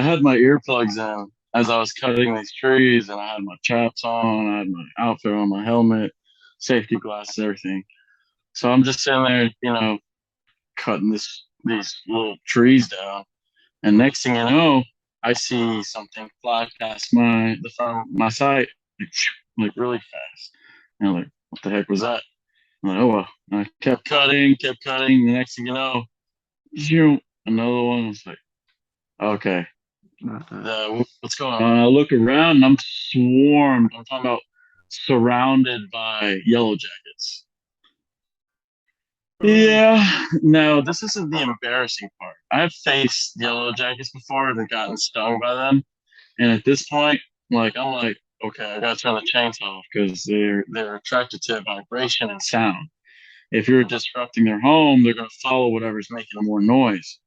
I had my earplugs in as I was cutting these trees, and I had my chaps on, I had my outfit on, my helmet, safety glasses, everything. So I'm just sitting there, cutting these little trees down, and next thing you know, I see something fly past the front of my sight, like, like really fast. And I'm like, what the heck was that? I'm like, oh well. And I kept cutting, kept cutting. The next thing you know, zoom, another one was like, okay, what's going on? I look around and I'm swarmed. I'm talking about surrounded by yellow jackets. Mm. Yeah, no, this isn't the embarrassing part. I've faced yellow jackets before and gotten stung by them. And at this point, I'm like, okay, I gotta turn the chainsaw off because they're attracted to vibration and sound. If you're disrupting their home, they're gonna follow whatever's making more noise.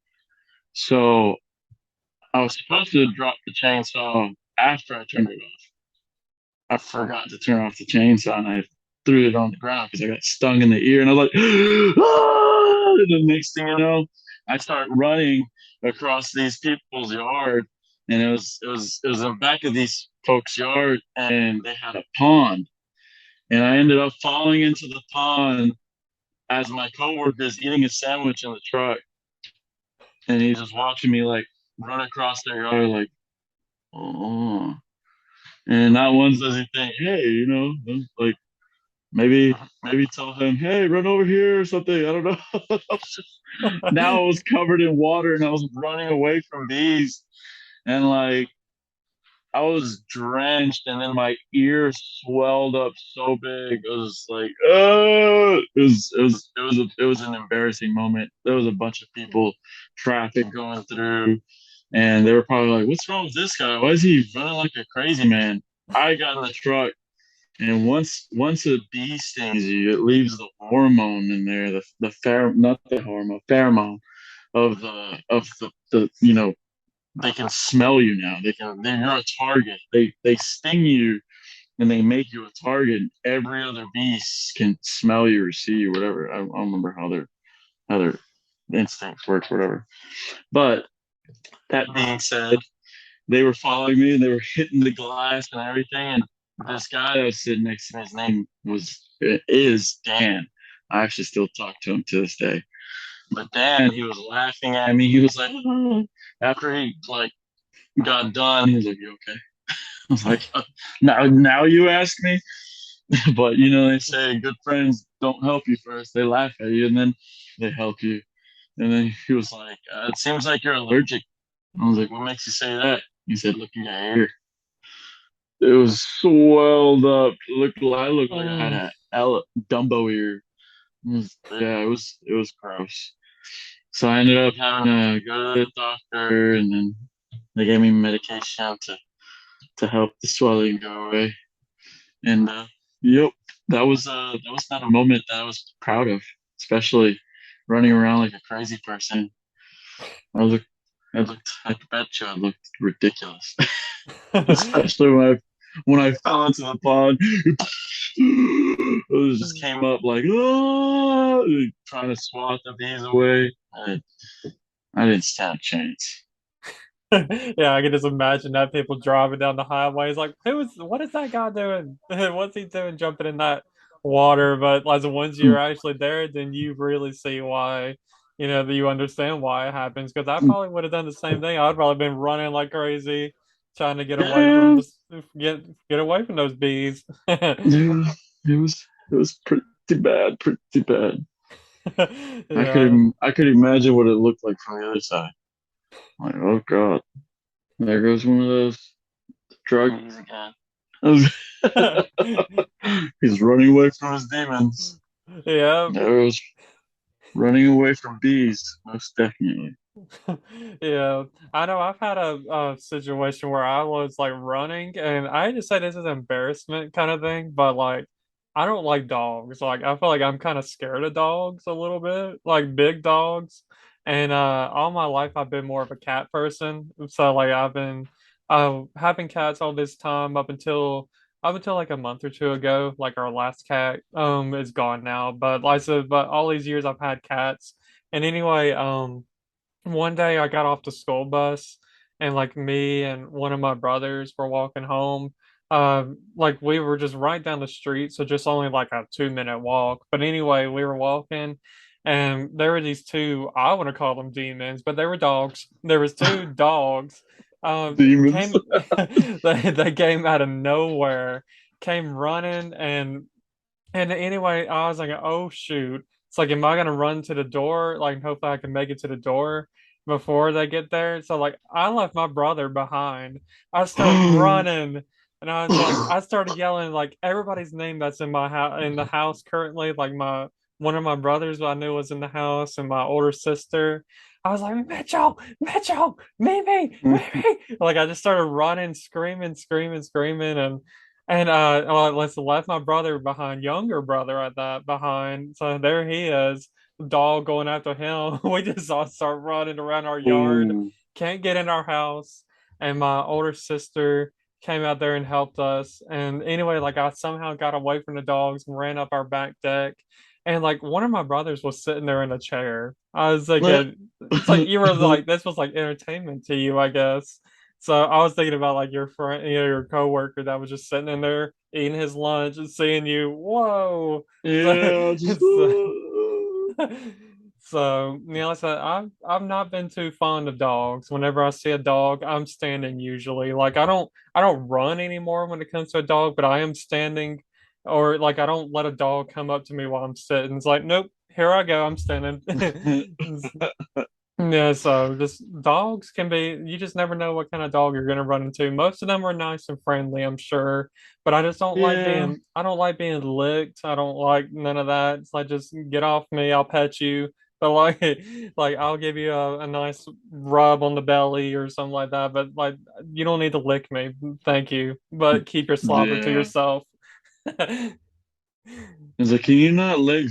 So I was supposed to drop the chainsaw after I turned it off. I forgot to turn off the chainsaw and I threw it on the ground because I got stung in the ear and I was like, ah! And the next thing you know, I start running across these people's yard and it was in the back of these folks' yard and they had a pond. And I ended up falling into the pond as my coworker is eating a sandwich in the truck and he's just watching me like run across their yard like, oh. And not once does he think, hey, like maybe maybe tell him, hey, run over here or something. I don't know. Now I was covered in water and I was running away from bees and like I was drenched and then my ear swelled up so big. It was like, it was an embarrassing moment. There was a bunch of people, traffic going through, and they were probably like, "What's wrong with this guy? Why is he running like a crazy man?" I got in the truck and once a bee stings you, it leaves the hormone in there, not the hormone, pheromone of the they can smell you now. You're a target. They sting you and they make you a target. Every other beast can smell you or see you, whatever. I don't remember how their instincts work, whatever. But that being said, they were following me and they were hitting the glass and everything. And this guy that was sitting next to me, his name is Dan. I actually still talk to him to this day. But Dan, he was laughing at me. He was like, "Oh." After he like got done, he was like, "You okay?" I was like, now you ask me." But they say good friends don't help you first. They laugh at you and then they help you. And then he was like, "It seems like you're allergic." I was like, "What makes you say that?" He said, "Look at your hair. It was swelled up. I looked like I had Mm. a Dumbo ear. Yeah, it was gross. So I ended up having to go to the doctor, and then they gave me medication to help the swelling go away. And yep, that was not a moment that I was proud of, especially running around like a crazy person. I looked, I bet you I looked ridiculous, especially when I fell into the pond. It just came up like, oh, trying to swat the bees away. I didn't stand a chance. Yeah, I can just imagine that people driving down the highway. It's like, what is that guy doing? What's he doing jumping in that water? But as once you're actually there, then you really see why, that you understand why it happens. Because I probably would have done the same thing. I'd probably been running like crazy, trying to get away from Yeah, this, get away from those bees. yeah, it was pretty bad, pretty bad. I could Yeah. I could imagine what it looked like from the other side. Like, oh God, there goes one of those druggies again. He's running away from his demons. Yeah. There was running away from bees, most definitely. Yeah, I know I've had a situation where I was like running, and I hate to say this is embarrassment kind of thing, but like I don't like dogs. Like I feel like I'm kind of scared of dogs a little bit, like big dogs. And all my life I've been more of a cat person. So like I've been having cats all this time up until like a month or two ago. Like our last cat is gone now, but like I said, but all these years I've had cats. And anyway, one day I got off the school bus and like me and one of my brothers were walking home. Like we were just right down the street, so just only like a 2 minute walk. But anyway, we were walking, and there were these two, I want to call them demons, but they were dogs. There was two dogs. Demons. Came they came out of nowhere, came running, and anyway, I was like, oh shoot. It's like, am I gonna run to the door? Like, hopefully I can make it to the door before they get there. So like I left my brother behind. I start running and I was like, I started yelling like everybody's name that's in my house in the house currently, like my one of my brothers I knew was in the house and my older sister. I was like, Mitchell, Mitchell, Mimi, Mimi. Like I just started running, screaming, screaming, screaming, and well, let's left my brother behind, younger brother at that behind. So there he is, dog going after him. We just all start running around our yard, Oh, can't get in our house. And my older sister came out there and helped us. And anyway, like I somehow got away from the dogs and ran up our back deck. And like one of my brothers was sitting there in a chair. I was like, it's like you were like, this was like entertainment to you, I guess. So I was thinking about like your friend, your coworker that was just sitting in there eating his lunch and seeing you. Whoa! So, yeah, just so, so like I said, I've not been too fond of dogs. Whenever I see a dog, I'm standing usually. Like I don't run anymore when it comes to a dog, but I am standing, or like I don't let a dog come up to me while I'm sitting. It's like nope, here I go, I'm standing. Yeah, so just dogs can be, you just never know what kind of dog you're gonna run into. Most of them are nice and friendly, I'm sure, but I just don't like yeah, being, I don't like being licked. I don't like none of that. It's like just get off me, I'll pet you. But like, like I'll give you a nice rub on the belly or something like that. But like, you don't need to lick me, thank you. But keep your slobber to yeah. yourself. It's like, can you not lick?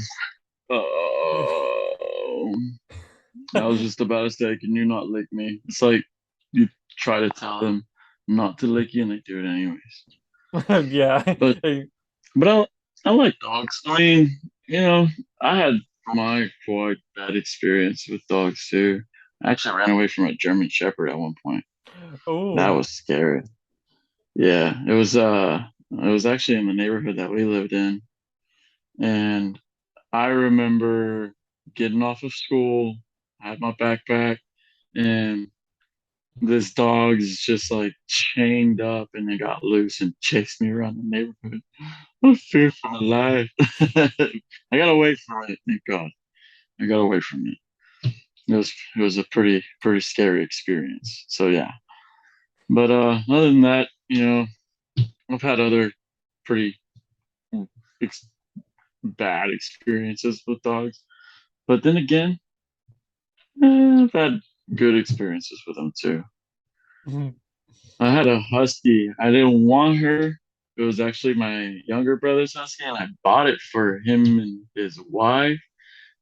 Oh, I was just about to say, can you not lick me? It's like you try to tell them not to lick you, and they do it anyways. Yeah. But but I like dogs. I mean, you know, I had my quite bad experience with dogs too. I actually ran away from a German Shepherd at one point. That Oh. was scary. Yeah, it was actually in the neighborhood that we lived in. And I remember getting off of school, I had my backpack, and this dog is just like chained up and it got loose and chased me around the neighborhood. I was feared for my life. I got away from it, thank God. I got away from it. It was a pretty scary experience. So yeah. But other than that, you know, I've had other pretty ex bad experiences with dogs. But then again, I've had good experiences with them too. I had a husky. I didn't want her. It was actually my younger brother's husky, and I bought it for him and his wife.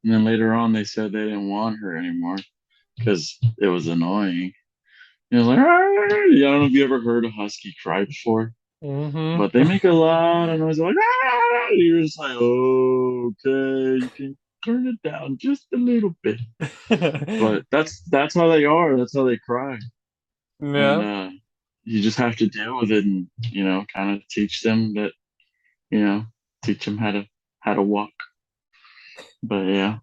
And then later on, they said they didn't want her anymore because it was annoying. And it was like, "Arr!" I don't know if you ever heard a husky cry before, Mm-hmm. but they make a lot of noise. Like, "Arr!" You're just like, okay, you can turn it down just a little bit. But that's how they are. That's how they cry. And Yeah. you just have to deal with it and kind of teach them that you know teach them how to walk. But yeah,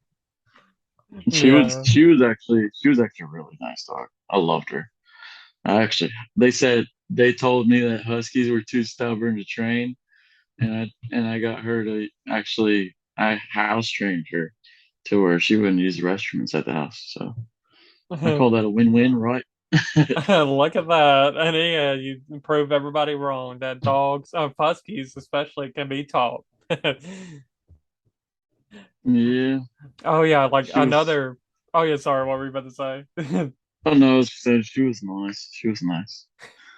Yeah. she was actually a really nice dog. I loved her. I actually they told me that huskies were too stubborn to train, and I got her to actually I house trained her to where she wouldn't use the restroom inside the house. So I call that a win-win, right? Look at that. And yeah, you prove everybody wrong that dogs, huskies especially, can be taught. Yeah, Oh yeah, like she was. another. Oh yeah, sorry, what were you about to say? Oh no, I was saying she was nice. She was nice.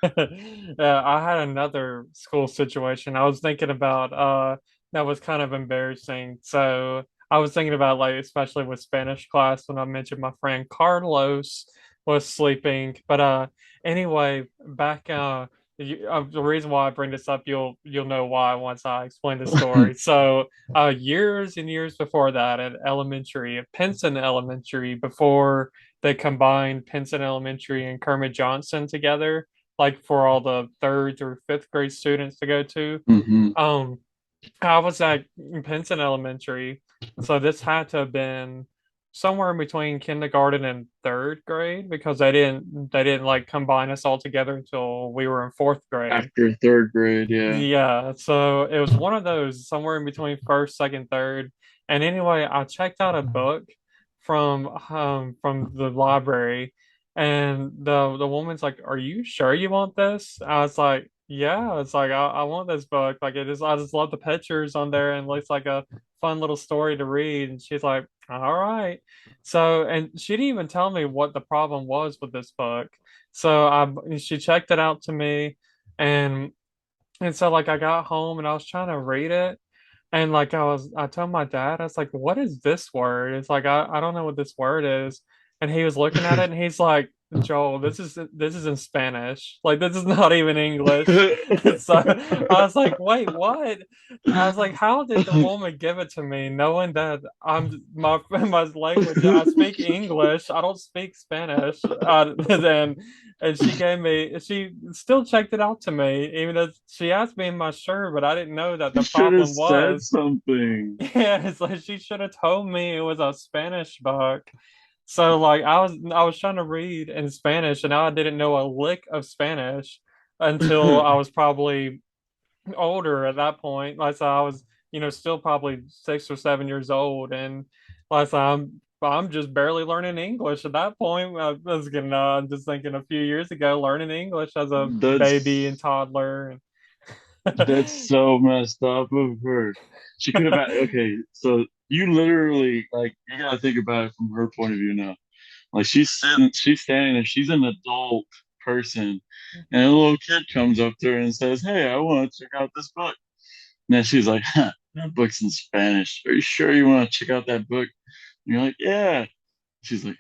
Yeah, I had another school situation. I was thinking about that was kind of embarrassing. So I was thinking about like especially with Spanish class when I mentioned my friend Carlos was sleeping. But anyway, back the reason why I bring this up, you'll know why once I explain the story. So years and years before that at elementary, at Pinson Elementary, before they combined Pinson Elementary and Kermit Johnson together, like for all the third through fifth grade students to go to. Hmm. Um, I was at Pinson Elementary, so this had to have been somewhere in between kindergarten and third grade because they didn't like combine us all together until we were in fourth grade. After third grade, yeah. Yeah, so it was one of those somewhere in between first, second, third. And anyway, I checked out a book from the library, and the woman's like, "Are you sure you want this?" I was like, "Yeah." It's like I want this book. Like it is. I just love the pictures on there, and it looks like a fun little story to read. And she's like, "All right." So, and she didn't even tell me what the problem was with this book. So she checked it out to me, and so like I got home and I was trying to read it, and like I told my dad, I was like, what is this word? It's like I don't know what this word is. And he was looking at it and he's like, Joel, this is in Spanish. Like this is not even English. So I was like, wait, what? I was like, how did the woman give it to me, knowing that my language, I speak English, I don't speak Spanish. Then and she still checked it out to me, even though she asked me am I sure, but I didn't know that You the should have problem said was, something. yeah, it's like she should have told me it was a Spanish book. So like I was trying to read in Spanish and I didn't know a lick of Spanish until I was probably older at that point. Like so I was, still probably 6 or 7 years old, and like so I'm just barely learning English at that point. I was gonna just thinking a few years ago, learning English as a baby and That's toddler. that's so messed up of her. She could have okay, so you literally like you gotta think about it from her point of view now. Like she's standing there, she's an adult person, and a little kid comes up to her and says, "Hey, I want to check out this book." And then she's like, huh, "That book's in Spanish. Are you sure you want to check out that book?" And you're like, "Yeah." She's like,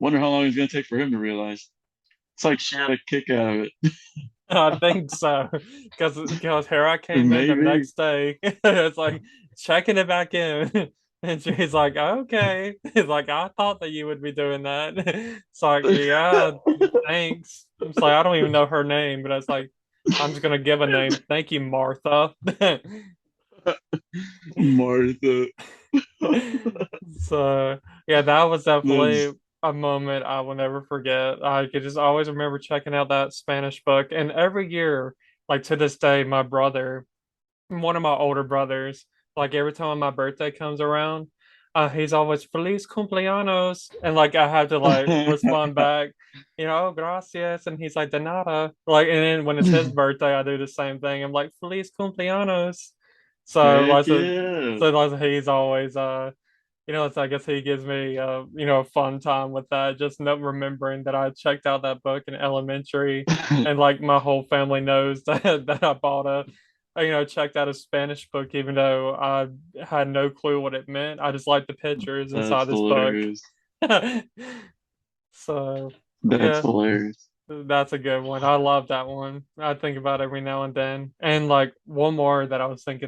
"Wonder how long it's gonna take for him to realize." It's like she had a kick out of it. I think so, because here I came in the Maybe. next day. It's like checking it back in, and she's like, "Okay." It's like I thought that you would be doing that. It's like, yeah, thanks. It's like I don't even know her name, but I was like, I'm just gonna give a name. Thank you, Martha. Martha. So yeah, that was definitely That's a moment I will never forget. I could just always remember checking out that Spanish book, and every year, like to this day, my brother, one of my older brothers, like every time my birthday comes around, he's always Feliz cumpleaños, and like I have to like respond back, "Oh, gracias," and he's like de nada, like, and then when it's his birthday, I do the same thing. I'm like Feliz cumpleaños, so heck like yeah. like he's always so I guess he gives me a fun time with that, just not remembering that I checked out that book in elementary, and like my whole family knows that I bought checked out a Spanish book, even though I had no clue what it meant. I just liked the pictures That's inside this book. hilarious. So That's yeah, hilarious. that's a good one. I love that one. I think about it every now and then. And like one more that I was thinking